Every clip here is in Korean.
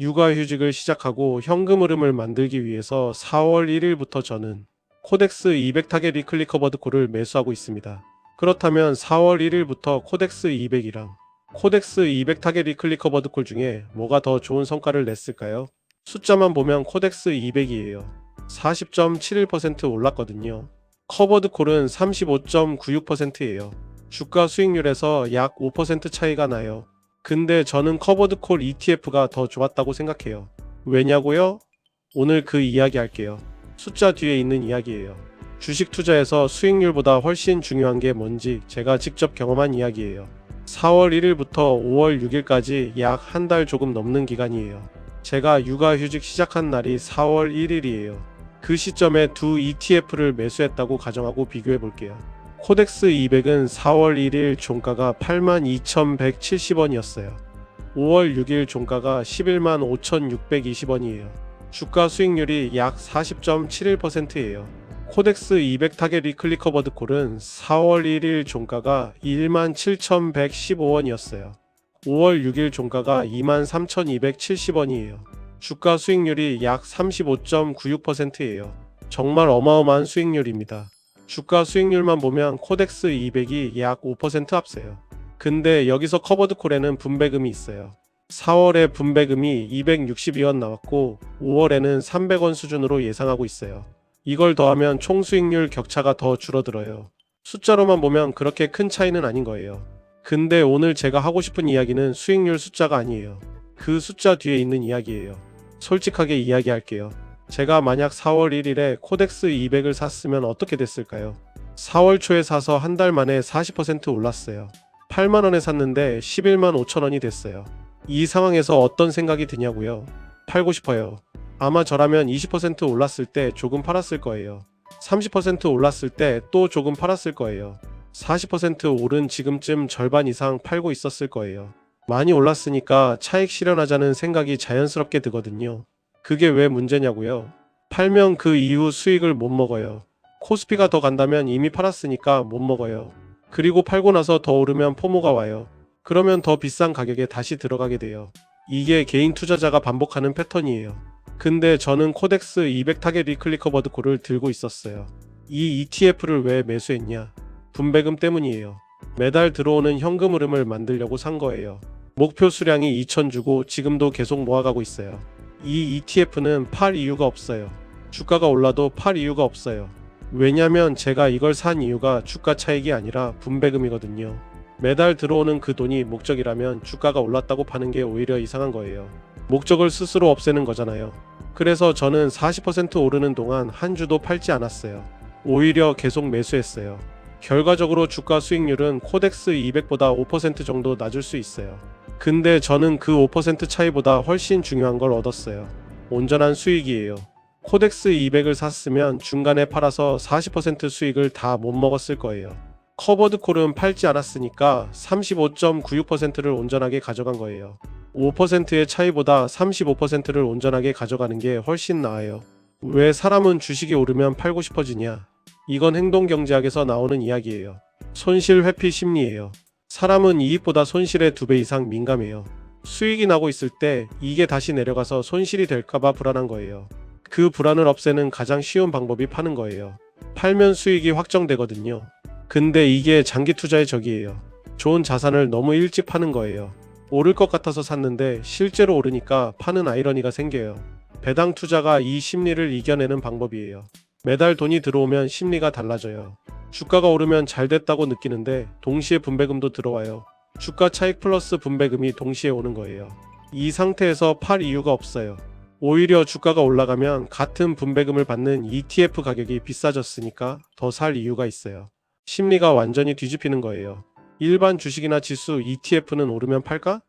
육아휴직을 시작하고 현금 흐름을 만들기 위해서 4월 1일부터 저는 코덱스 200 타겟 위클리 커버드 콜을 매수하고 있습니다. 그렇다면 4월 1일부터 코덱스 200이랑 코덱스 200 타겟 위클리 커버드 콜 중에 뭐가 더 좋은 성과를 냈을까요? 숫자만 보면 코덱스 200이에요. 40.71% 올랐거든요. 커버드 콜은 35.96%예요. 주가 수익률에서 약 5% 차이가 나요. 근데 저는 커버드 콜 ETF가 더 좋았다고 생각해요. 왜냐고요? 오늘 그 이야기 할게요. 숫자 뒤에 있는 이야기예요. 주식 투자에서 수익률보다 훨씬 중요한 게 뭔지 제가 직접 경험한 이야기예요. 4월 1일부터 5월 6일까지 약 한 달 조금 넘는 기간이에요. 제가 육아휴직 시작한 날이 4월 1일이에요. 그 시점에 두 ETF를 매수했다고 가정하고 비교해 볼게요. 코덱스 200은 4월 1일 종가가 82,170원이었어요. 5월 6일 종가가 115,620원이에요. 주가 수익률이 약 40.71%예요. 코덱스 200 타겟 위클리 커버드 콜은 4월 1일 종가가 17,115원이었어요. 5월 6일 종가가 23,270원이에요. 주가 수익률이 약 35.96%예요. 정말 어마어마한 수익률입니다. 주가 수익률만 보면 코덱스 200이 약 5% 앞서요. 근데 여기서 커버드 콜에는 분배금이 있어요. 4월에 분배금이 262원 나왔고 5월에는 300원 수준으로 예상하고 있어요. 이걸 더하면 총 수익률 격차가 더 줄어들어요. 숫자로만 보면 그렇게 큰 차이는 아닌 거예요. 근데 오늘 제가 하고 싶은 이야기는 수익률 숫자가 아니에요. 그 숫자 뒤에 있는 이야기예요. 솔직하게 이야기할게요. 제가 만약 4월 1일에 코덱스 200을 샀으면 어떻게 됐을까요? 4월 초에 사서 한 달 만에 40% 올랐어요. 8만원에 샀는데 11만 5천원이 됐어요. 이 상황에서 어떤 생각이 드냐고요? 팔고 싶어요. 아마 저라면 20% 올랐을 때 조금 팔았을 거예요. 30% 올랐을 때 또 조금 팔았을 거예요. 40% 오른 지금쯤 절반 이상 팔고 있었을 거예요. 많이 올랐으니까 차익 실현하자는 생각이 자연스럽게 들거든요. 그게 왜 문제냐고요? 팔면 그 이후 수익을 못 먹어요. 코스피가 더 간다면 이미 팔았으니까 못 먹어요. 그리고 팔고 나서 더 오르면 포모가 와요. 그러면 더 비싼 가격에 다시 들어가게 돼요. 이게 개인 투자자가 반복하는 패턴이에요. 근데 저는 코덱스 200 타겟 위클리 커버드 콜을 들고 있었어요. 이 ETF를 왜 매수했냐? 분배금 때문이에요. 매달 들어오는 현금 흐름을 만들려고 산 거예요. 목표 수량이 2,000 주고 지금도 계속 모아가고 있어요. 이 ETF는 팔 이유가 없어요. 주가가 올라도 팔 이유가 없어요. 왜냐면 제가 이걸 산 이유가 주가 차익이 아니라 분배금이거든요. 매달 들어오는 그 돈이 목적이라면 주가가 올랐다고 파는 게 오히려 이상한 거예요. 목적을 스스로 없애는 거잖아요. 그래서 저는 40% 오르는 동안 한 주도 팔지 않았어요. 오히려 계속 매수했어요. 결과적으로 주가 수익률은 코덱스 200보다 5% 정도 낮을 수 있어요. 근데 저는 그 5% 차이보다 훨씬 중요한 걸 얻었어요. 온전한 수익이에요. 코덱스 200을 샀으면 중간에 팔아서 40% 수익을 다 못 먹었을 거예요. 커버드 콜은 팔지 않았으니까 35.96%를 온전하게 가져간 거예요. 5%의 차이보다 35%를 온전하게 가져가는 게 훨씬 나아요. 왜 사람은 주식이 오르면 팔고 싶어지냐? 이건 행동경제학에서 나오는 이야기예요. 손실 회피 심리예요. 사람은 이익보다 손실의 2배 이상 민감해요. 수익이 나고 있을 때 이게 다시 내려가서 손실이 될까봐 불안한 거예요. 그 불안을 없애는 가장 쉬운 방법이 파는 거예요. 팔면 수익이 확정되거든요. 근데 이게 장기 투자의 적이에요. 좋은 자산을 너무 일찍 파는 거예요. 오를 것 같아서 샀는데 실제로 오르니까 파는 아이러니가 생겨요. 배당 투자가 이 심리를 이겨내는 방법이에요. 매달 돈이 들어오면 심리가 달라져요. 주가가 오르면 잘 됐다고 느끼는데 동시에 분배금도 들어와요. 주가 차익 플러스 분배금이 동시에 오는 거예요. 이 상태에서 팔 이유가 없어요. 오히려 주가가 올라가면 같은 분배금을 받는 ETF 가격이 비싸졌으니까 더 살 이유가 있어요. 심리가 완전히 뒤집히는 거예요. 일반 주식이나 지수 ETF는 오르면 팔까?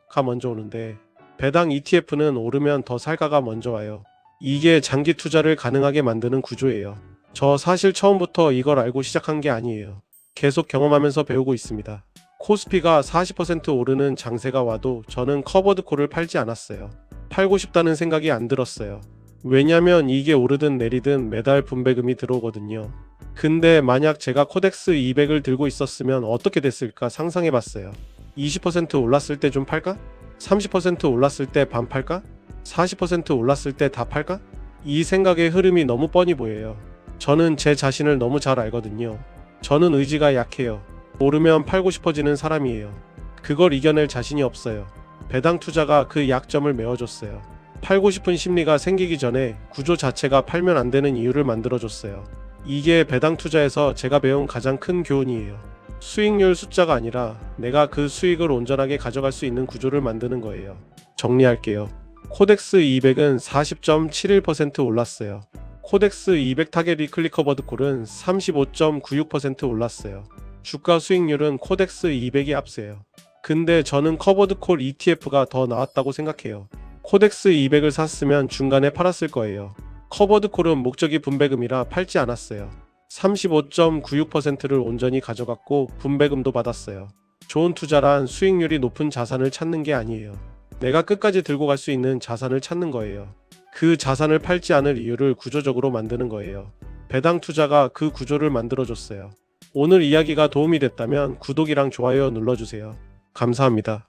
가 먼저 오는데 배당 ETF는 오르면 더 살까가 먼저 와요. 이게 장기 투자를 가능하게 만드는 구조예요. 저 사실 처음부터 이걸 알고 시작한 게 아니에요. 계속 경험하면서 배우고 있습니다. 코스피가 40% 오르는 장세가 와도 저는 커버드 콜을 팔지 않았어요. 팔고 싶다는 생각이 안 들었어요. 왜냐면 이게 오르든 내리든 매달 분배금이 들어오거든요. 근데 만약 제가 코덱스 200을 들고 있었으면 어떻게 됐을까 상상해봤어요. 20% 올랐을 때 좀 팔까? 30% 올랐을 때 반 팔까? 40% 올랐을 때 다 팔까? 이 생각의 흐름이 너무 뻔히 보여요. 저는 제 자신을 너무 잘 알거든요. 저는 의지가 약해요. 오르면 팔고 싶어지는 사람이에요. 그걸 이겨낼 자신이 없어요. 배당 투자가 그 약점을 메워줬어요. 팔고 싶은 심리가 생기기 전에 구조 자체가 팔면 안 되는 이유를 만들어줬어요. 이게 배당 투자에서 제가 배운 가장 큰 교훈이에요. 수익률 숫자가 아니라 내가 그 수익을 온전하게 가져갈 수 있는 구조를 만드는 거예요. 정리할게요. 코덱스 200은 40.71% 올랐어요. 코덱스 200 타겟 위클리 커버드 콜은 35.96% 올랐어요. 주가 수익률은 코덱스 200이 앞서요. 근데 저는 커버드 콜 ETF가 더 나았다고 생각해요. 코덱스 200을 샀으면 중간에 팔았을 거예요. 커버드 콜은 목적이 분배금이라 팔지 않았어요. 35.96%를 온전히 가져갔고 분배금도 받았어요. 좋은 투자란 수익률이 높은 자산을 찾는 게 아니에요. 내가 끝까지 들고 갈 수 있는 자산을 찾는 거예요. 그 자산을 팔지 않을 이유를 구조적으로 만드는 거예요. 배당 투자가 그 구조를 만들어줬어요. 오늘 이야기가 도움이 됐다면 구독이랑 좋아요 눌러주세요. 감사합니다.